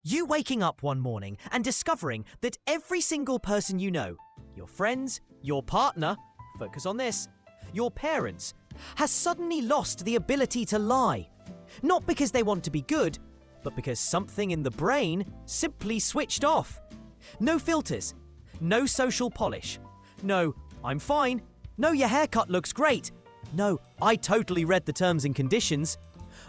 You waking up one morning and discovering that every single person you know, your friends, your partner, focus on this, your parents, has suddenly lost the ability to lie. Not because they want to be good, but because something in the brain simply switched off. No filters, no social polish, no, I'm fine, no, your haircut looks great, no, I totally read the terms and conditions.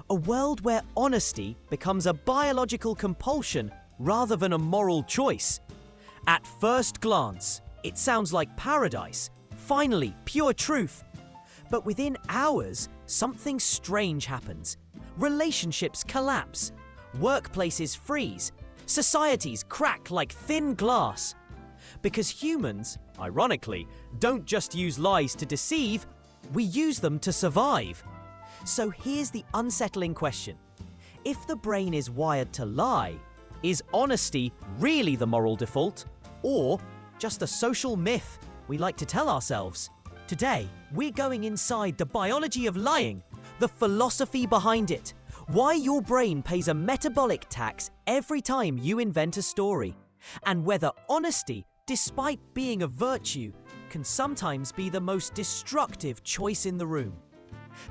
A world where honesty becomes a biological compulsion rather than a moral choice. At first glance, it sounds like paradise, finally, pure truth. But within hours, something strange happens. Relationships collapse, workplaces freeze, societies crack like thin glass. Because humans, ironically, don't just use lies to deceive, we use them to survive. So here's the unsettling question. If the brain is wired to lie, is honesty really the moral default? Or just a social myth we like to tell ourselves? Today, we're going inside the biology of lying, the philosophy behind it, why your brain pays a metabolic tax every time you invent a story, and whether honesty, despite being a virtue, can sometimes be the most destructive choice in the room.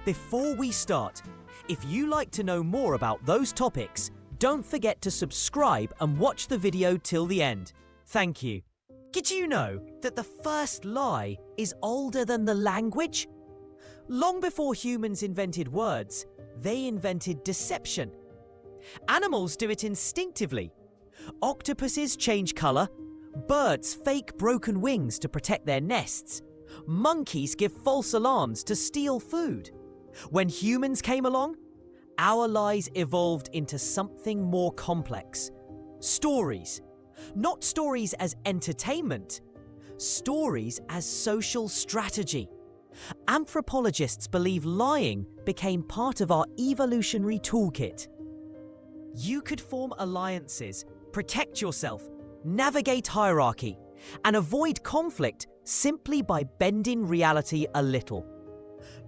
Before we start, if you like to know more about those topics, don't forget to subscribe and watch the video till the end. Thank you. Did you know that the first lie is older than the language? Long before humans invented words, they invented deception. Animals do it instinctively. Octopuses change color. Birds fake broken wings to protect their nests. Monkeys give false alarms to steal food. When humans came along, our lies evolved into something more complex. Stories. Not stories as entertainment, stories as social strategy. Anthropologists believe lying became part of our evolutionary toolkit. You could form alliances, protect yourself, navigate hierarchy, and avoid conflict simply by bending reality a little.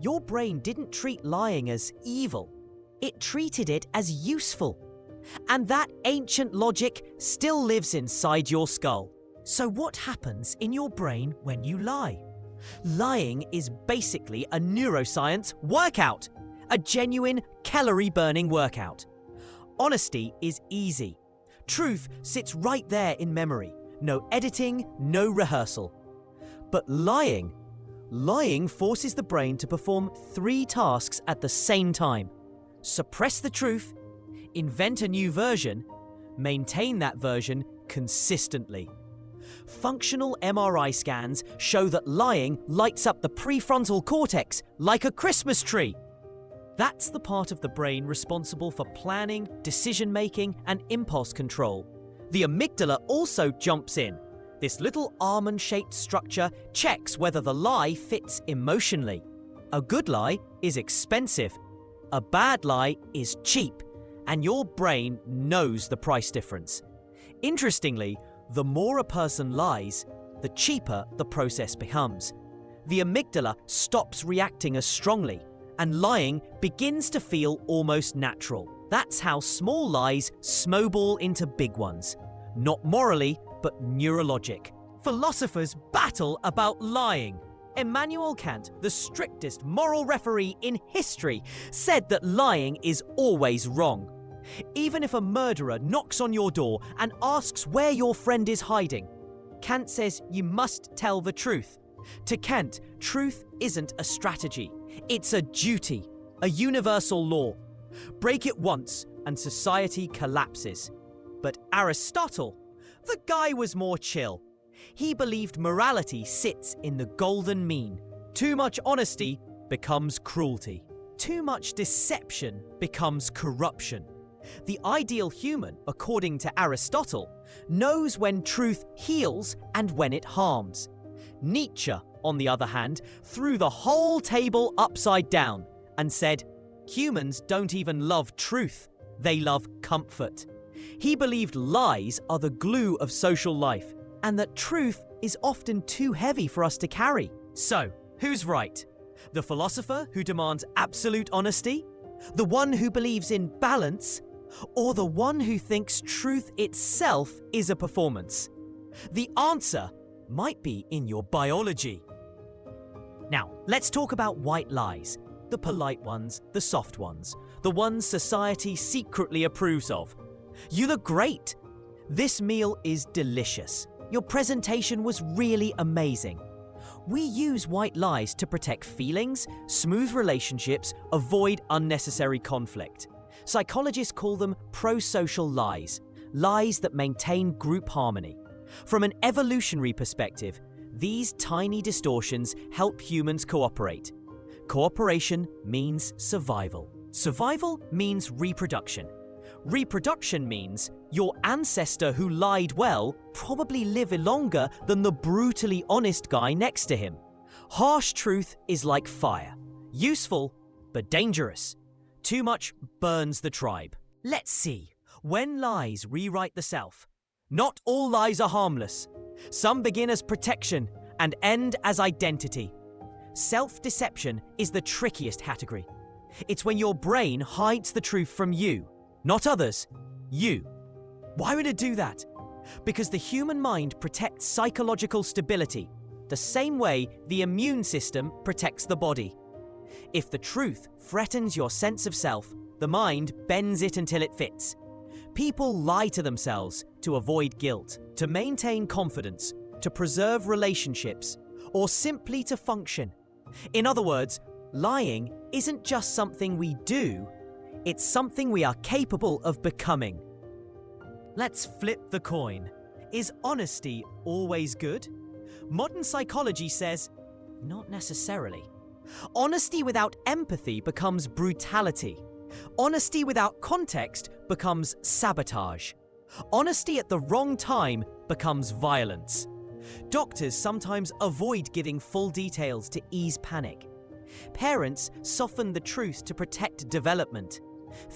Your brain didn't treat lying as evil. It treated it as useful. And that ancient logic still lives inside your skull. So what happens in your brain when you lie? Lying is basically a neuroscience workout, a genuine calorie-burning workout. Honesty is easy. Truth sits right there in memory. No editing, no rehearsal. But lying forces the brain to perform 3 tasks at the same time. Suppress the truth, invent a new version, maintain that version consistently. Functional MRI scans show that lying lights up the prefrontal cortex like a Christmas tree. That's the part of the brain responsible for planning, decision-making, and impulse control. The amygdala also jumps in. This little almond-shaped structure checks whether the lie fits emotionally. A good lie is expensive. A bad lie is cheap. And your brain knows the price difference. Interestingly, the more a person lies, the cheaper the process becomes. The amygdala stops reacting as strongly, and lying begins to feel almost natural. That's how small lies snowball into big ones. Not morally, but neurologic. Philosophers battle about lying. Immanuel Kant, the strictest moral referee in history, said that lying is always wrong. Even if a murderer knocks on your door and asks where your friend is hiding, Kant says you must tell the truth. To Kant, truth isn't a strategy. It's a duty, a universal law. Break it once and society collapses. But Aristotle, the guy was more chill. He believed morality sits in the golden mean. Too much honesty becomes cruelty. Too much deception becomes corruption. The ideal human, according to Aristotle, knows when truth heals and when it harms. Nietzsche, on the other hand, threw the whole table upside down and said, humans don't even love truth, they love comfort. He believed lies are the glue of social life, and that truth is often too heavy for us to carry. So, who's right? The philosopher who demands absolute honesty? The one who believes in balance? or the one who thinks truth itself is a performance? The answer might be in your biology. Now, let's talk about white lies. The polite ones, the soft ones, the ones society secretly approves of. You look great. This meal is delicious. Your presentation was really amazing. We use white lies to protect feelings, smooth relationships, avoid unnecessary conflict. Psychologists call them pro-social lies, lies that maintain group harmony. From an evolutionary perspective, these tiny distortions help humans cooperate. Cooperation means survival. Survival means reproduction. Reproduction means your ancestor who lied well probably lived longer than the brutally honest guy next to him. Harsh truth is like fire. Useful, but dangerous. Too much burns the tribe. Let's see. When lies rewrite the self. Not all lies are harmless. Some begin as protection and end as identity. Self-deception is the trickiest category. It's when your brain hides the truth from you, not others, you. Why would it do that? Because the human mind protects psychological stability, the same way the immune system protects the body. If the truth threatens your sense of self, the mind bends it until it fits. People lie to themselves to avoid guilt, to maintain confidence, to preserve relationships, or simply to function. In other words, lying isn't just something we do, it's something we are capable of becoming. Let's flip the coin. Is honesty always good? Modern psychology says, not necessarily. Honesty without empathy becomes brutality. Honesty without context becomes sabotage. Honesty at the wrong time becomes violence. Doctors sometimes avoid giving full details to ease panic. Parents soften the truth to protect development.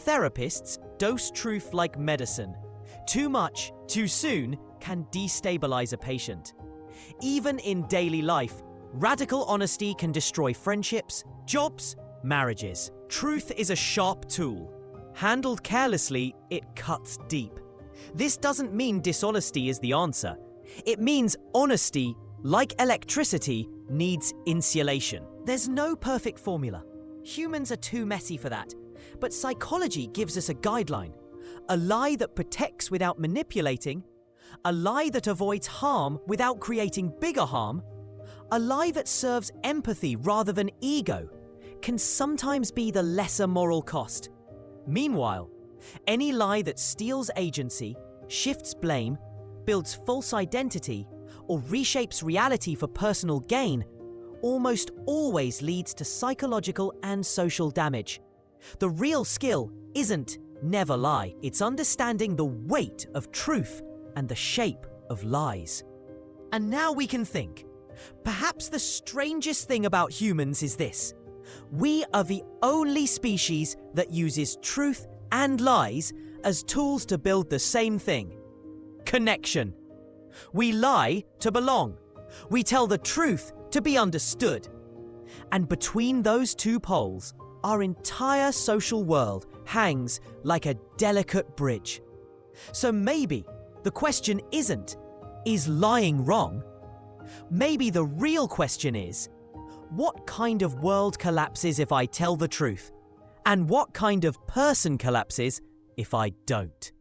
Therapists dose truth like medicine. Too much, too soon can destabilize a patient. Even in daily life, radical honesty can destroy friendships, jobs, marriages. Truth is a sharp tool. Handled carelessly, it cuts deep. This doesn't mean dishonesty is the answer. It means honesty, like electricity, needs insulation. There's no perfect formula. Humans are too messy for that. But psychology gives us a guideline. A lie that protects without manipulating, a lie that avoids harm without creating bigger harm, a lie that serves empathy rather than ego, can sometimes be the lesser moral cost. Meanwhile, any lie that steals agency, shifts blame, builds false identity, or reshapes reality for personal gain almost always leads to psychological and social damage. The real skill isn't never lie, it's understanding the weight of truth and the shape of lies. And now we can think. Perhaps the strangest thing about humans is this. We are the only species that uses truth and lies as tools to build the same thing. Connection. We lie to belong. We tell the truth to be understood. And between those two poles, our entire social world hangs like a delicate bridge. So maybe the question isn't, is lying wrong? Maybe the real question is, what kind of world collapses if I tell the truth? And what kind of person collapses if I don't?